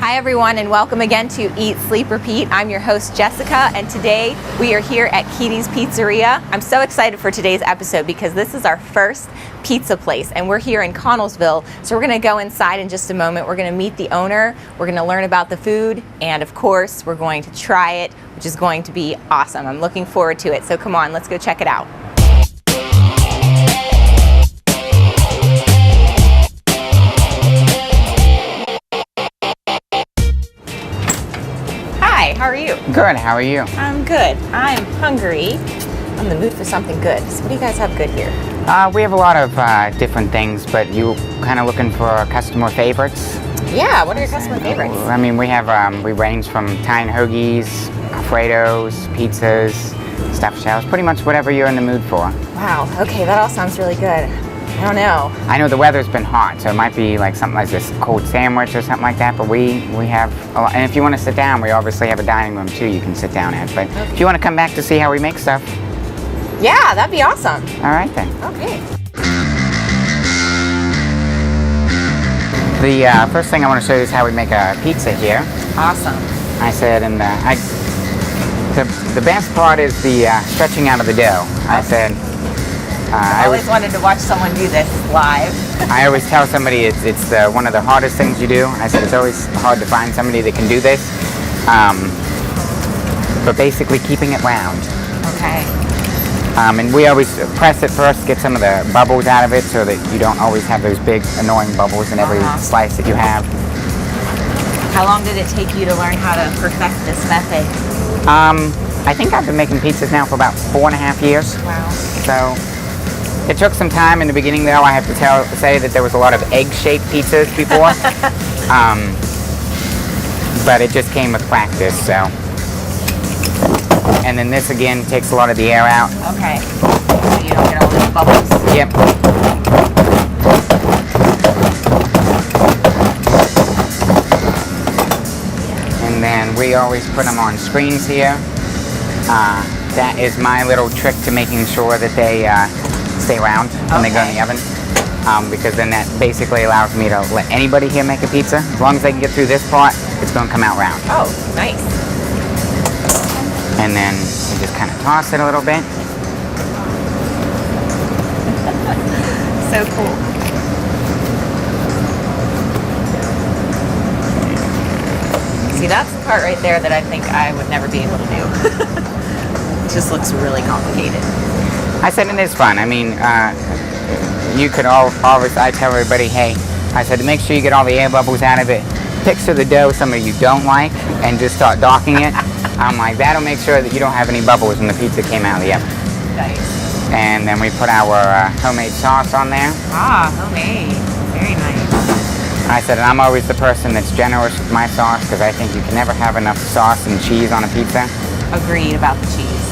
Hi everyone, and welcome again to Eat, Sleep, Repeat. I'm your host Jessica, and today we are here at Keedy's Pizzeria. I'm so excited for today's episode because this is our first pizza place, and we're here in Connellsville. So we're gonna go inside in just a moment. We're gonna meet the owner, we're gonna learn about the food, and of course, we're going to try it, which is going to be awesome. I'm looking forward to it. So come on, let's go check it out. Hi, how are you? Good, how are you? I'm good. I'm hungry. I'm in the mood for something good. So what do you guys have good here? We have a lot of different things, but you kind of looking for customer favorites? Yeah, what are your customer favorites? I mean, we have, we range from Italian hoagies, alfredos, pizzas, stuffed shells, pretty much whatever you're in the mood for. Wow, okay, that all sounds really good. I don't know. I know the weather's been hot, so it might be like something like this cold sandwich or something like that, but we have a lot. And if you want to sit down, we obviously have a dining room too you can sit down at. But okay. If you want to come back to see how we make stuff. Yeah, that'd be awesome. All right then. Okay. The first thing I want to show you is how we make a pizza here. Awesome. I said, and the best part is the stretching out of the dough. I said, I always wanted to watch someone do this live. I always tell somebody it's one of the hardest things you do. I said it's always hard to find somebody that can do this. But basically keeping it round. Okay. And we always press it first, get some of the bubbles out of it so that you don't always have those big annoying bubbles in every slice that you have. How long did it take you to learn how to perfect this method? I think I've been making pizzas now for about 4.5 years. Wow. So it took some time in the beginning though. I have to say that there was a lot of egg-shaped pizzas before. But it just came with practice, so. And then this again takes a lot of the air out. Okay. So you don't get all those bubbles. Yep. And then we always put them on screens here. That is my little trick to making sure that they stay round when they go in the oven. Because then that basically allows me to let anybody here make a pizza. As long as they can get through this part, it's going to come out round. Oh, nice. And then you just kind of toss it a little bit. So cool. See, that's the part right there that I think I would never be able to do. It just looks really complicated. I said it is fun. I mean, you could always, I tell everybody, hey, I said, make sure you get all the air bubbles out of it. Picture the dough somebody you don't like and just start docking it. I'm like, that'll make sure that you don't have any bubbles when the pizza came out of the oven. Nice. And then we put our homemade sauce on there. Ah, homemade. Very nice. I said, and I'm always the person that's generous with my sauce because I think you can never have enough sauce and cheese on a pizza. Agreed about the cheese.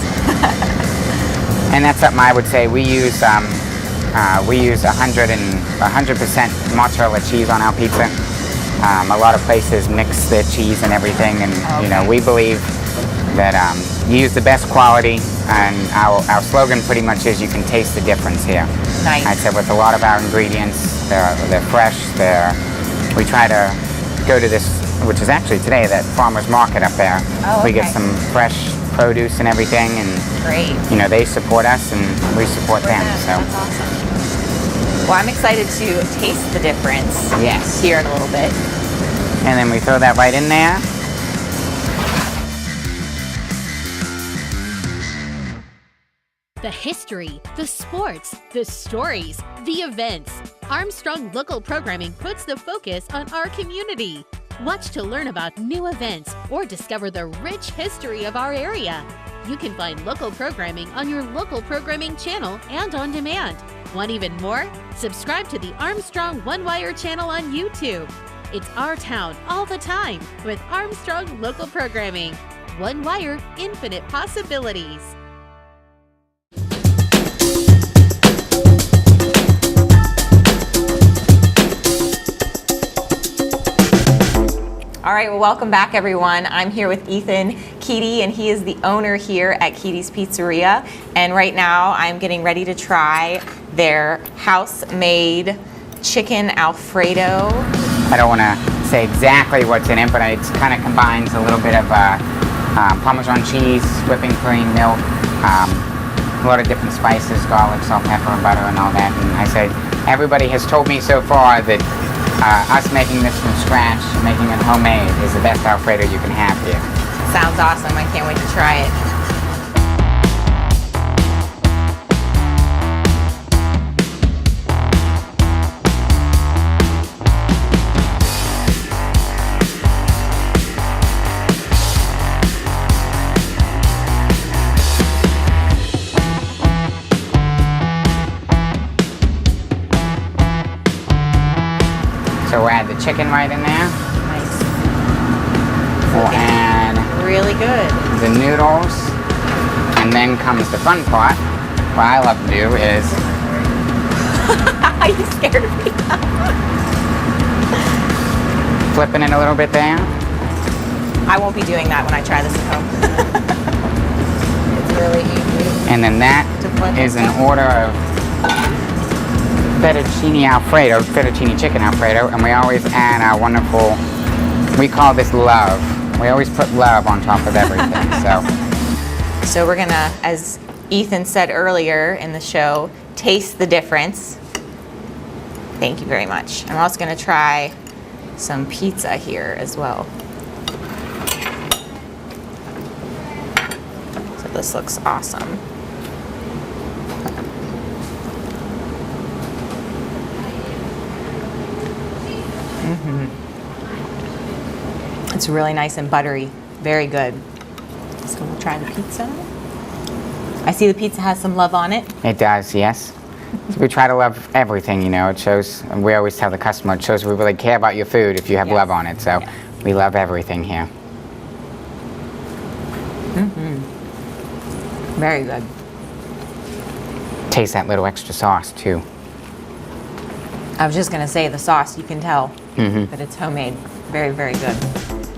And that's something I would say we use 100% mozzarella cheese on our pizza. A lot of places mix their cheese and everything, and you know, we believe that you use the best quality, and our slogan pretty much is you can taste the difference here. Nice. I said with a lot of our ingredients, they're fresh. We try to go to this, which is actually today, that farmer's market up there. Oh, okay. We get some fresh produce and everything, and great. You know, they support us and we support them. So that's awesome. Well, I'm excited to taste the difference. Yes. Here in a little bit. And then we throw that right in there. The history, the sports, the stories, the events. Armstrong Local Programming puts the focus on our community. Watch to learn about new events or discover the rich history of our area. You can find local programming on your local programming channel and on demand. Want even more? Subscribe to the Armstrong One Wire channel on YouTube. It's our town all the time with Armstrong Local Programming. One Wire, infinite possibilities. All right, well, welcome back, everyone. I'm here with Ethan Keedy, and he is the owner here at Keedy's Pizzeria. And right now, I'm getting ready to try their house-made chicken alfredo I don't want to say exactly what's in it, but it kind of combines a little bit of Parmesan cheese, whipping cream, milk, a lot of different spices, garlic, salt, pepper, butter, and all that. And I said, everybody has told me so far that us making this from scratch, making it homemade, is the best Alfredo you can have here. Sounds awesome. I can't wait to try it. So we'll add the chicken right in there. Nice. We'll add Really good. the noodles, and then comes the fun part. What I love to do is You scared me. flipping it a little bit there. I won't be doing that when I try this at home. It's really easy. And then that To flip is it an down. order of fettuccine Alfredo, fettuccine chicken Alfredo, and we always add our wonderful, we call this love. We always put love on top of everything, so. So we're gonna, as Ethan said earlier in the show, taste the difference. Thank you very much. I'm also gonna try some pizza here as well. So this looks awesome. It's really nice and buttery. Very good. So we'll try the pizza. I see the pizza has some love on it. It does, yes. So we try to love everything, you know. It shows, and we always tell the customer, it shows we really care about your food if you have Yes. love on it. So Yes. we love everything here. Very good. Taste that little extra sauce too. I was just gonna say the sauce, you can tell that it's homemade. Very, very good.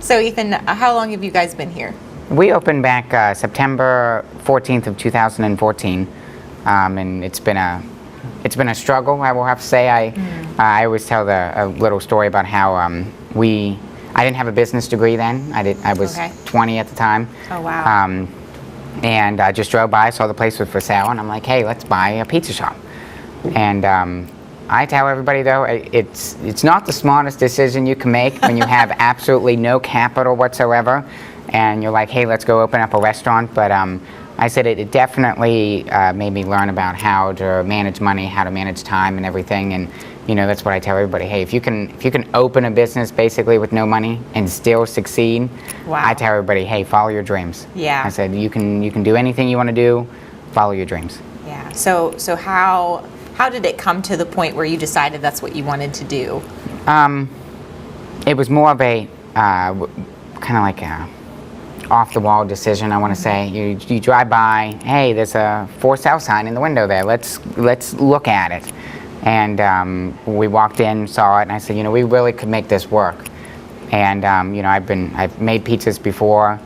So Ethan, how long have you guys been here? We opened back September 14th of 2014, and it's been a struggle. I will have to say. I always tell a little story about how I didn't have a business degree then. I was Okay. 20 at the time. Oh, wow. And I just drove by, saw the place was for sale, and I'm like, hey, let's buy a pizza shop. And I tell everybody though, it's not the smartest decision you can make when you have absolutely no capital whatsoever, and you're like, hey, let's go open up a restaurant. But I said it definitely made me learn about how to manage money, how to manage time, and everything. And you know, that's what I tell everybody. Hey, if you can open a business basically with no money and still succeed, Wow. I tell everybody, hey, follow your dreams. Yeah. I said you can do anything you want to do, follow your dreams. Yeah. So how did it come to the point where you decided that's what you wanted to do? It was more of a kind of like a off-the-wall decision, I want to say. You drive by, hey, there's a for sale sign in the window there. Let's look at it. And we walked in, saw it, and I said, you know, we really could make this work. And you know, I've made pizzas before.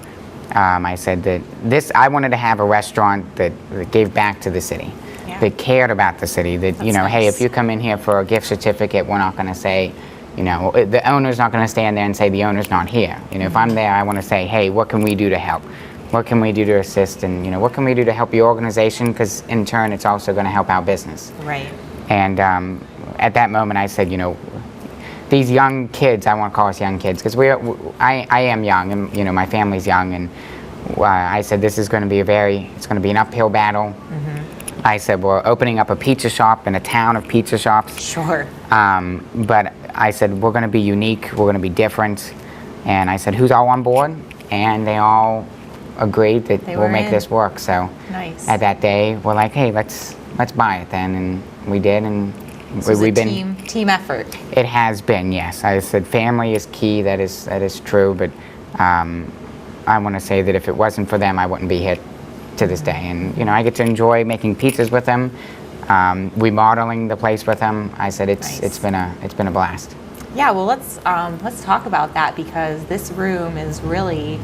I said that I wanted to have a restaurant that gave back to the city. Yeah. That cared about the city, that, you know, That's hey, nice. if you come in here for a gift certificate, we're not going to say, you know, the owner's not going to stand there and say the owner's not here. You know, if I'm there, I want to say, hey, what can we do to help? What can we do to assist? And, you know, what can we do to help your organization? Because in turn, it's also going to help our business. Right. And at that moment, I said, you know, these young kids, I want to call us young kids, because I am young, and, you know, my family's young, and I said, this is going to be it's going to be an uphill battle. I said, we're opening up a pizza shop in a town of pizza shops. Sure. But I said, we're going to be unique, we're going to be different. And I said, who's all on board? And they all agreed that They we'll were make in. this work. So Nice. at that day, we're like, hey, let's buy it then. And we did, and This was we've a been. team effort. It has been, yes. I said family is key, that is true, but I want to say that if it wasn't for them, I wouldn't be here to this day. And, you know, I get to enjoy making pizzas with them, remodeling the place with them. I said Nice. it's been a blast. Yeah, well, let's talk about that, because this room is really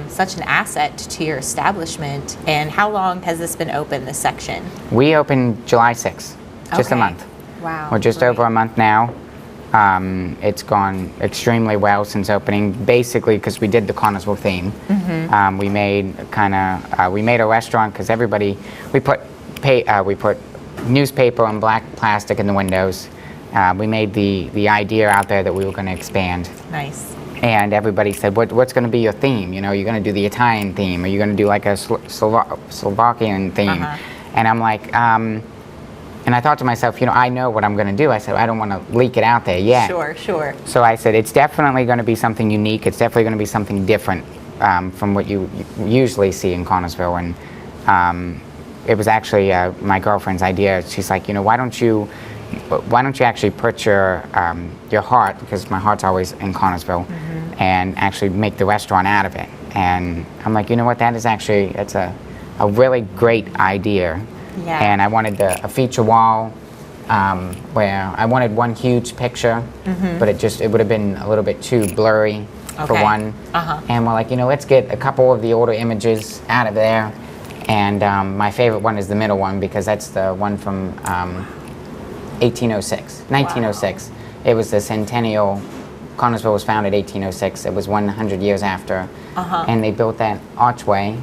such an asset to your establishment. And how long has this been open, this section? We opened July 6th, just a Okay. month. Wow. We're just great. over a month now. It's gone extremely well since opening, basically because we did the Connellsville theme. We made a restaurant because we put newspaper and black plastic in the windows. We made the idea out there that we were going to expand. Nice. And everybody said, what's going to be your theme? You're going to do the Italian theme, or you're going to do like a Slovakian theme? And I'm like, and I thought to myself, I know what I'm going to do. I said, I don't want to leak it out there yet. Sure. So I said, it's definitely going to be something unique. It's definitely going to be something different from what you usually see in Connellsville. And it was actually my girlfriend's idea. She's like, why don't you actually put your heart, because my heart's always in Connellsville, and actually make the restaurant out of it. And I'm like, you know what, that's a really great idea. Yeah. And I wanted a feature wall where I wanted one huge picture, but it would have been a little bit too blurry for one. And we're like, let's get a couple of the older images out of there. And my favorite one is the middle one, because that's the one from 1906. It was the centennial. Connellsville was founded 1806. It was 100 years after. And they built that archway.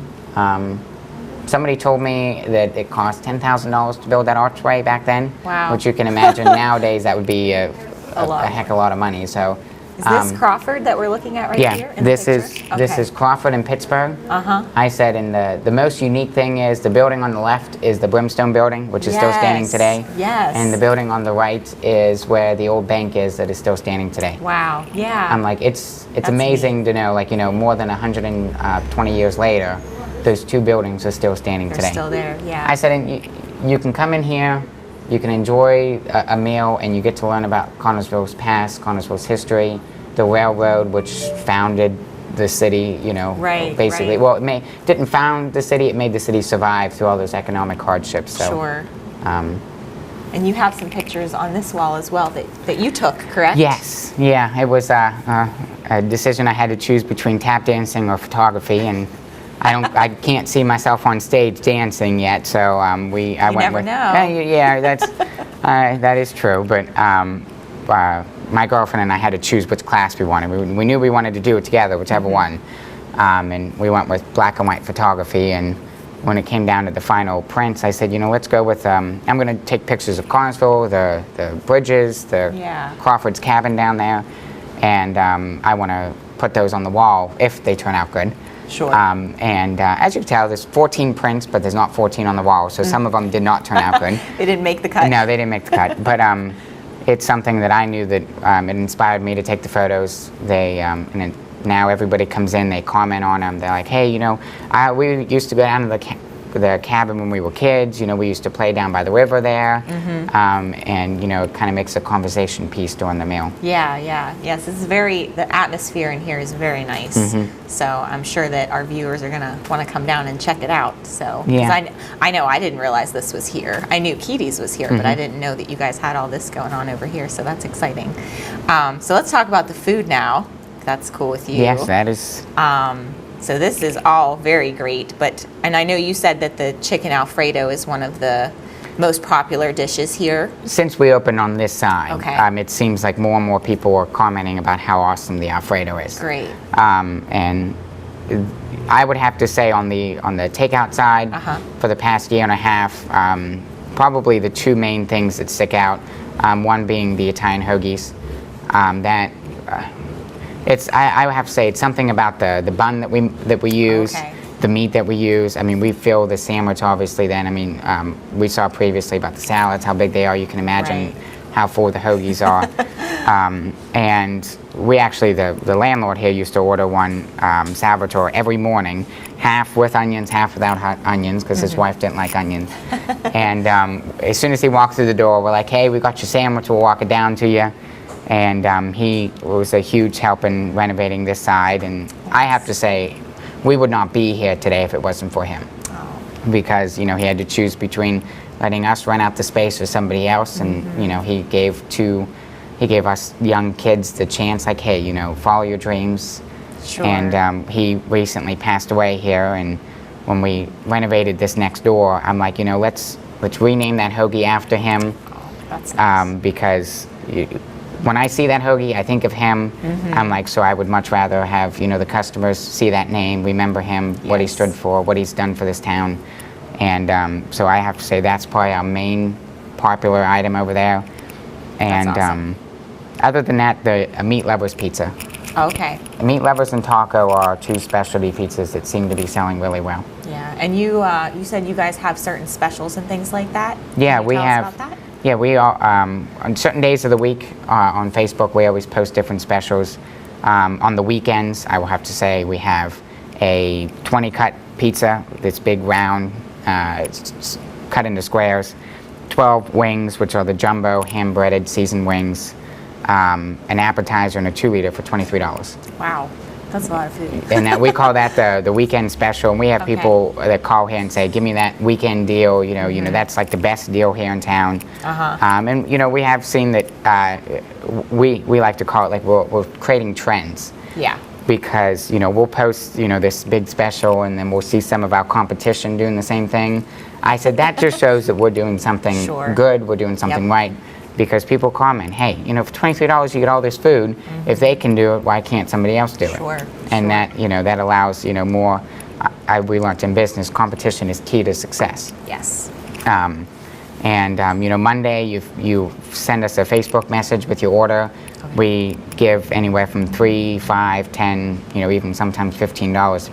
Somebody told me that it cost $10,000 to build that archway back then. Wow. Which you can imagine nowadays that would be a heck of a lot of money. So. Is this Crawford that we're looking at right here? Yeah, this is Crawford in Pittsburgh. I said, and the most unique thing is the building on the left is the Brimstone building, which is still standing today. Yes. And the building on the right is where the old bank is that is still standing today. Wow. Yeah. I'm like, it's amazing to know, more than 120 years later, those two buildings are still standing today. They're still there. Yeah. I said, and you can come in here. You can enjoy a meal, and you get to learn about Connellsville's past, Connellsville's history, the railroad, which founded the city, basically. Right. Well, it didn't found the city, it made the city survive through all those economic hardships. So, sure. And you have some pictures on this wall as well that you took, correct? Yes. Yeah, it was a decision I had to choose between tap dancing or photography, and I can't see myself on stage dancing yet, so I went never with. know. Yeah, that's that is true. But my girlfriend and I had to choose which class we wanted. We knew we wanted to do it together, whichever one, and we went with black and white photography. And when it came down to the final prints, I said, let's go with. I'm going to take pictures of Connellsville, the bridges, Crawford's cabin down there, and I want to put those on the wall if they turn out good. Sure. And as you can tell, there's 14 prints, but there's not 14 on the wall, so some of them did not turn out good. They didn't make the cut. No, they didn't make the cut. But it's something that I knew that it inspired me to take the photos. Now everybody comes in, they comment on them. They're like, hey, we used to go down to the cabin when we were kids. We used to play down by the river there. And it kind of makes a conversation piece during the meal. Yes, the atmosphere in here is very nice. So I'm sure that our viewers are going to want to come down and check it out. So, because I know I didn't realize this was here. I knew Keedy's was here, but I didn't know that you guys had all this going on over here. So that's exciting. So let's talk about the food now. If that's cool with you. Yes, that is. So this is all very great, and I know you said that the chicken alfredo is one of the most popular dishes here. Since we opened on this side, okay. It seems like more and more people are commenting about how awesome the alfredo is. Great. And I would have to say on the takeout side, for the past year and a half, probably the two main things that stick out. One being the Italian hoagies. I would have to say it's something about the bun that we use, the meat that we use. I mean, we fill the sandwich obviously. Then we saw previously about the salads, how big they are. You can imagine how full the hoagies are. And we actually, the landlord here used to order one Salvatore every morning, half with onions, half without onions, because his wife didn't like onions. And as soon as he walked through the door, we're like, hey, we got your sandwich. We'll walk it down to you. And he was a huge help in renovating this side. And I have to say, we would not be here today if it wasn't for him. Because, he had to choose between letting us rent out the space or somebody else. And, he gave us young kids the chance, like, hey, follow your dreams. Sure. And he recently passed away here. And when we renovated this next door, I'm like, let's rename that hoagie after him. That's nice. Because when I see that hoagie, I think of him. I'm like, so I would much rather have, the customers see that name, remember him, what he stood for, what he's done for this town. And so I have to say that's probably our main popular item over there. And That's awesome. Other than that, the Meat Lovers Pizza. Okay. Meat Lovers and Taco are two specialty pizzas that seem to be selling really well. Yeah, and you said you guys have certain specials and things like that? Yeah, Can you we tell us have. about that? Yeah, we are on certain days of the week on Facebook. We always post different specials. On the weekends, I will have to say we have a 20 cut pizza. This big round, it's cut into squares. 12 wings, which are the jumbo hand breaded seasoned wings. An appetizer and a 2-liter for $23. Wow, that's a lot of food. And that we call that the weekend special. And we have people that call here and say, "Give me that weekend deal." That's like the best deal here in town. And we have seen that we like to call it like we're creating trends. Yeah. Because we'll post this big special, and then we'll see some of our competition doing the same thing. I said that just shows that we're doing something good. We're doing something right. Because people comment, hey, for $23 you get all this food. If they can do it, why can't somebody else do it? And that that allows more. We learned in business, competition is key to success. Yes. Monday you send us a Facebook message with your order. We give anywhere from $3, $5, $10, even sometimes $15,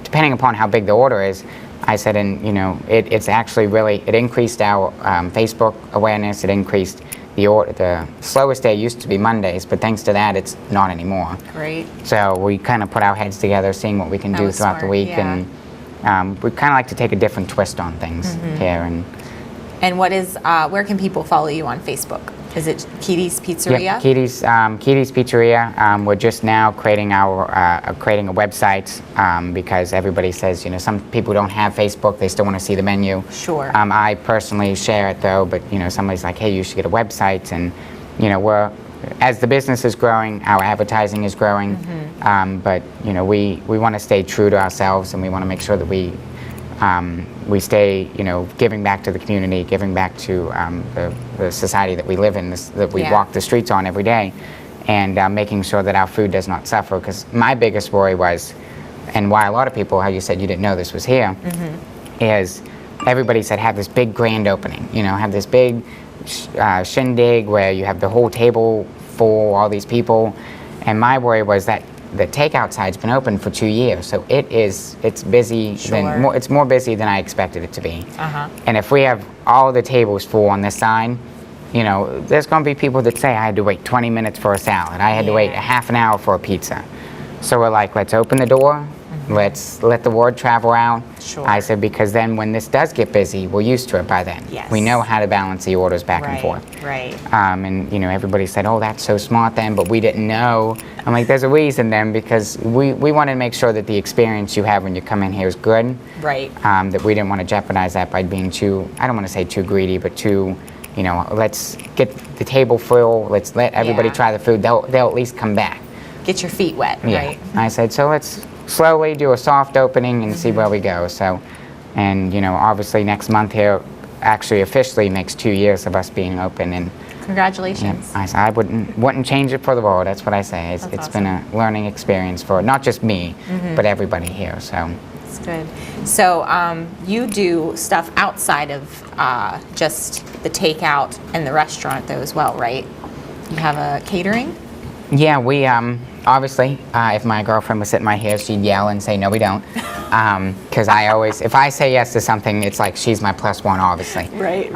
depending upon how big the order is. I said, and it's actually really, it increased our Facebook awareness. It increased the slowest day used to be Mondays, but thanks to that, it's not anymore. Great. So we kind of put our heads together, seeing what we can do throughout the week, and we kind of like to take a different twist on things here. And what is, where can people follow you on Facebook? Is it Keedy's Pizzeria? Yep, Keedy's Pizzeria. We're just now creating creating a website because everybody says, some people don't have Facebook, they still want to see the menu. Sure. I personally share it though, but somebody's like, hey, you should get a website, and as the business is growing, our advertising is growing, but we want to stay true to ourselves, and we want to make sure that we stay, giving back to the community, giving back to the society that we live in, that we walk the streets on every day, and making sure that our food does not suffer. Because my biggest worry was, and why a lot of people, how you said you didn't know this was here, is everybody said have this big grand opening, have this big shindig where you have the whole table full, all these people, and my worry was that the takeout side's been open for 2 years, so it's busy. It's more busy than I expected it to be. And if we have all the tables full on this side, there's going to be people that say I had to wait 20 minutes for a salad. I had to wait a half an hour for a pizza. So we're like, let's open the door. Let's let the word travel out. I said, because then when this does get busy, we're used to it by then. We know how to balance the orders back and forth. And everybody said, oh, that's so smart then, but we didn't know. I'm like, there's a reason then, because we wanted to make sure that the experience you have when you come in here is good. That we didn't want to jeopardize that by being too, I don't want to say too greedy, but too, let's get the table full, let's let everybody try the food, they'll at least come back. Get your feet wet, right? I said, so let's slowly do a soft opening and see where we go. So, and obviously next month here actually officially makes 2 years of us being open. And congratulations. I said I wouldn't change it for the world. That's what I say. It's awesome. Been a learning experience for not just me, but everybody here. So that's good. So you do stuff outside of just the takeout and the restaurant though as well, right? You have a catering? Yeah, we obviously, if my girlfriend was sitting right here, she'd yell and say, no, we don't. Because I always, if I say yes to something, it's like she's my +1, obviously. Right.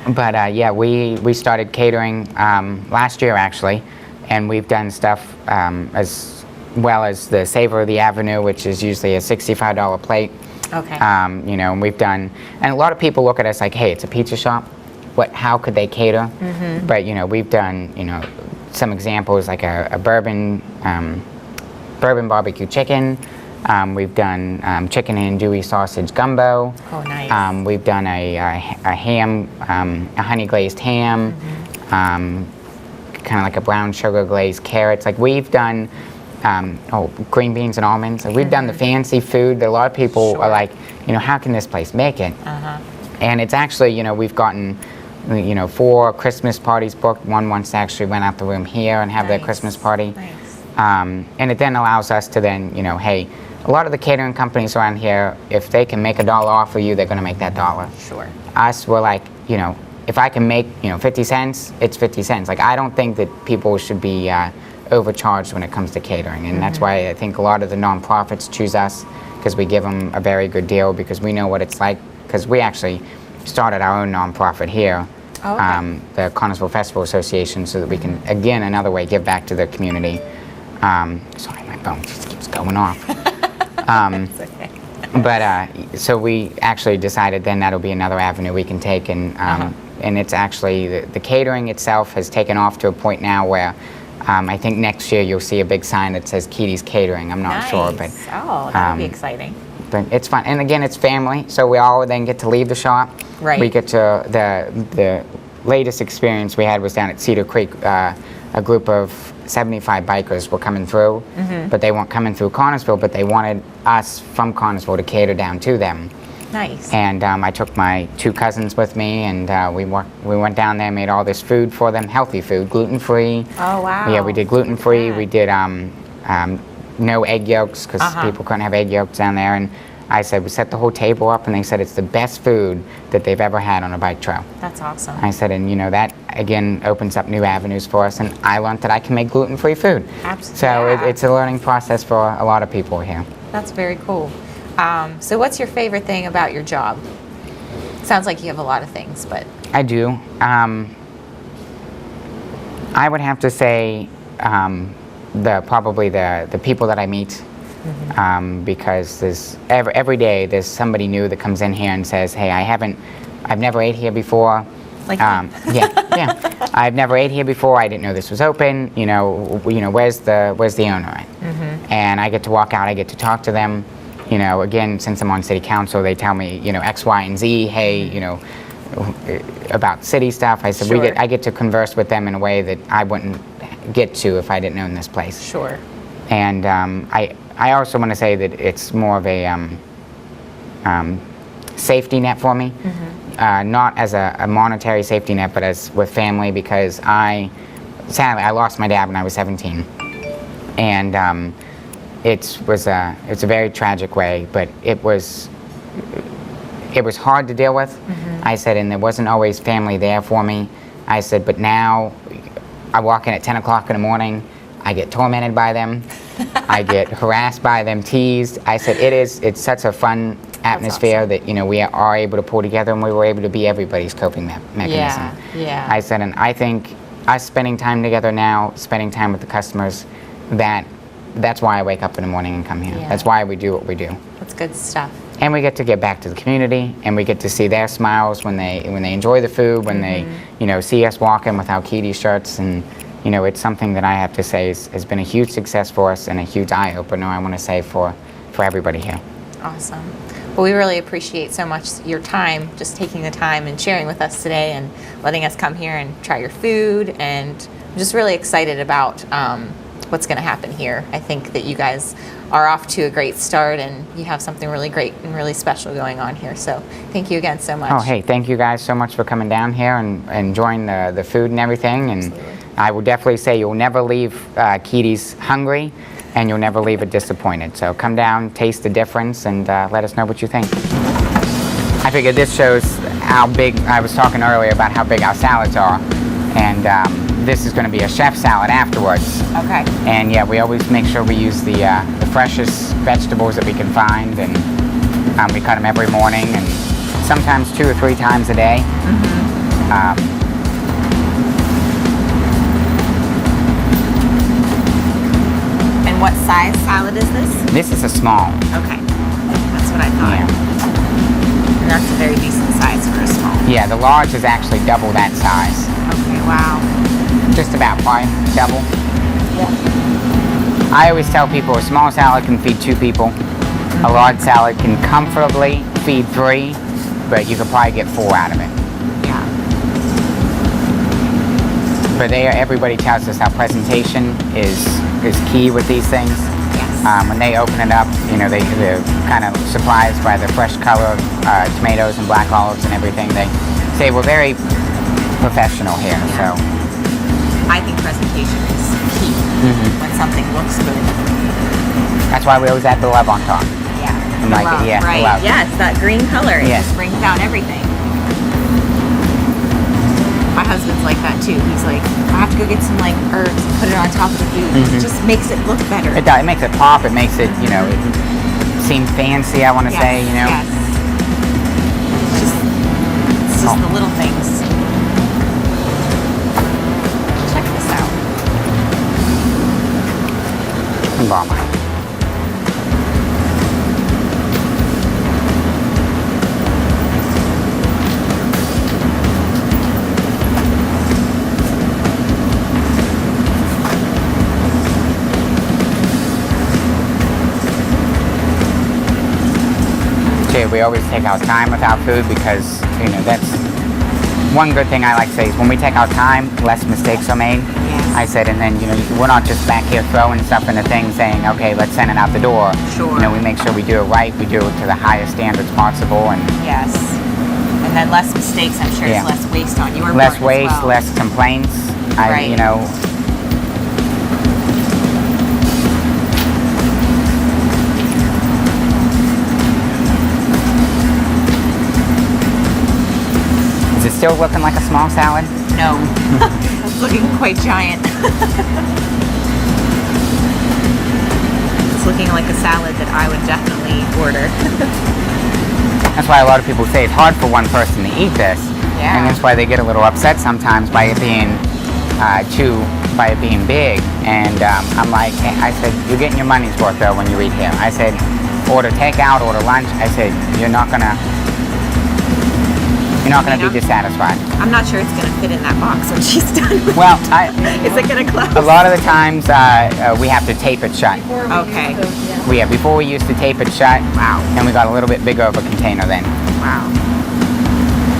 But yeah, we started catering last year, actually. And we've done stuff as well as the Savor of the Avenue, which is usually a $65 plate. And we've done, and a lot of people look at us like, hey, it's a pizza shop. How could they cater? But, we've done, some examples like a bourbon barbecue chicken. We've done chicken and andouille sausage gumbo. Oh, nice. We've done a ham, a honey glazed ham, kind of like a brown sugar glazed carrots. Like we've done, green beans and almonds. We've done the fancy food that a lot of people are like, how can this place make it? And it's actually, we've gotten you know, 4 Christmas parties booked. One wants to actually rent out the room here and have their Nice. Christmas party. Nice. And it then allows us to then, you know, hey, a lot of the catering companies around here, if they can make $1 off of you, they're going to make that dollar. Sure. Us, we're like, you know, if I can make, you know, 50 cents, it's 50 cents. Like, I don't think that people should be overcharged when it comes to catering. And that's why I think a lot of the nonprofits choose us, because we give them a very good deal, because we know what it's like. Because we actually started our own nonprofit here, Oh, okay. the Connellsville Festival Association, so that we can, again, another way, give back to the community. Sorry, my phone just keeps going off. It's okay. But so we actually decided then that'll be another avenue we can take, and it's actually the catering itself has taken off to a point now where I think next year you'll see a big sign that says Keedy's Catering. I'm not sure, but Oh, that would be exciting. but it's fun. And again, it's family, so we all then get to leave the shop. Right. We get to the latest experience we had was down at Cedar Creek. A group of 75 bikers were coming through, but they weren't coming through Connellsville, but they wanted us from Connellsville to cater down to them. Nice. And I took my 2 cousins with me, and we went down there, made all this food for them, healthy food, gluten-free. Oh, wow. Yeah, we did gluten-free. Yeah. We did no egg yolks, because people couldn't have egg yolks down there. And I said, we set the whole table up, and they said it's the best food that they've ever had on a bike trail. That's awesome. I said, and you know, that again opens up new avenues for us, and I learned that I can make gluten-free food. Absolutely. So Yeah. it's a learning process for a lot of people here. That's very cool. So what's your favorite thing about your job? Sounds like you have a lot of things, but I do. I would have to say probably the people that I meet, because there's every day there's somebody new that comes in here and says, hey, I've never ate here before. Like yeah. I've never ate here before. I didn't know this was open. You know, where's the owner at? And I get to walk out. I get to talk to them. You know, again, since I'm on city council, they tell me, you know, X, Y, and Z. Hey, you know, about city stuff. I said Sure. I get to converse with them in a way that I wouldn't get to if I didn't own this place. sure. And I also want to say that it's more of a safety net for me. Not as a monetary safety net, but as with family, because sadly I lost my dad when I was 17, and it's a very tragic way, but it was hard to deal with. I said, and there wasn't always family there for me. I said, but now I walk in at 10 o'clock in the morning, I get tormented by them, I get harassed by them, teased. I said, it's such a fun atmosphere awesome. that, you know, we are able to pull together, and we were able to be everybody's coping mechanism. Yeah. I said, and I think us spending time together now, spending time with the customers, that's why I wake up in the morning and come here. Yeah. That's why we do what we do. That's good stuff. And we get to get back to the community, and we get to see their smiles when they enjoy the food, when they, you know, see us walking with our Keedy shirts. And you know, it's something that I have to say has been a huge success for us and a huge eye opener, I want to say, for everybody here. Awesome. Well, we really appreciate so much your time, just taking the time and sharing with us today and letting us come here and try your food. And I'm just really excited about what's going to happen here. I think that you guys are off to a great start, and you have something really great and really special going on here. So thank you again so much. Oh, hey, thank you guys so much for coming down here and enjoying the food and everything. And Absolutely. I would definitely say you'll never leave Keedy's hungry, and you'll never leave it disappointed. So come down, taste the difference, and let us know what you think. I figured this shows how big, I was talking earlier about how big our salads are, and this is going to be a chef salad afterwards. Okay. And yeah, we always make sure we use the freshest vegetables that we can find, and we cut them every morning, and sometimes 2 or 3 times a day. And what size salad is this? This is a small. Okay. That's what I thought. Yeah. And that's a very decent size for a small. Yeah, the large is actually double that size. Okay, wow. Just about, probably double. Yeah. I always tell people a small salad can feed 2 people. A large salad can comfortably feed 3, but you could probably get 4 out of it. Yeah. But everybody tells us our presentation is key with these things. Yes. When they open it up, you know, they're kind of surprised by the fresh color of tomatoes and black olives and everything. They say we're very professional here. So I think presentation is key when something looks good. that's why we always add the love on top. Yeah. And The like love, yeah, the right? love. Yes, that green color. It Yes. just brings out everything. My husband's like that too. He's like, I have to go get some like herbs and put it on top of the food. It just makes it look better. It does. It makes it pop. It makes it, you know, it seem fancy. I want to say, you know. Yes. It's just the little things. Check this out. And borrow mine. We always take our time with our food because, you know, that's one good thing I like to say is when we take our time, less mistakes are made. Yes. I said, and then, you know, we're not just back here throwing stuff in the thing saying, okay, let's send it out the door. Sure. You know, we make sure we do it right, we do it to the highest standards possible, and Yes. And then less mistakes, I'm sure Yeah. it's less waste on your less part as waste, well. less complaints. Right. You know, is it still looking like a small salad? No. It's looking quite giant. It's looking like a salad that I would definitely order. That's why a lot of people say it's hard for one person to eat this. Yeah. And that's why they get a little upset sometimes by it being by it being big. And I'm like, I said, you're getting your money's worth though when you eat here. I said, order takeout, order lunch. I said, you're not gonna be dissatisfied. I'm not sure it's gonna fit in that box when she's done. Well, Is it gonna close? a lot of the times we have to tape it shut. Okay. Before we used to tape it shut. Wow. And we got a little bit bigger of a container then. Wow.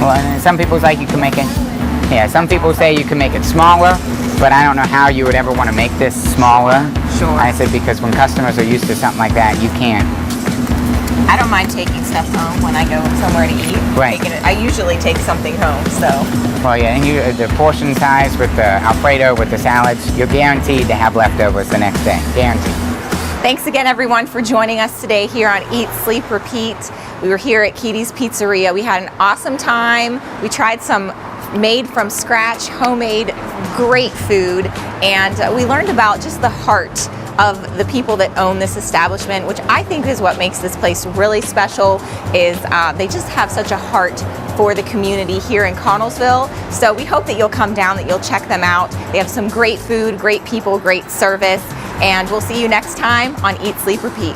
Well, and some people's like you can make it. Yeah, some people say you can make it smaller, but I don't know how you would ever want to make this smaller. Sure. I said because when customers are used to something like that, you can't. I don't mind taking stuff home when I go somewhere to eat. Right. I usually take something home, so. Well, yeah, and the portion size with the alfredo, with the salads, you're guaranteed to have leftovers the next day. Guaranteed. Thanks again, everyone, for joining us today here on Eat, Sleep, Repeat. We were here at Keedy's Pizzeria. We had an awesome time. We tried some made from scratch, homemade, great food, and we learned about just the heart of the people that own this establishment, which I think is what makes this place really special, is they just have such a heart for the community here in Connellsville. So we hope that you'll come down, that you'll check them out. They have some great food, great people, great service, and we'll see you next time on Eat, Sleep, Repeat.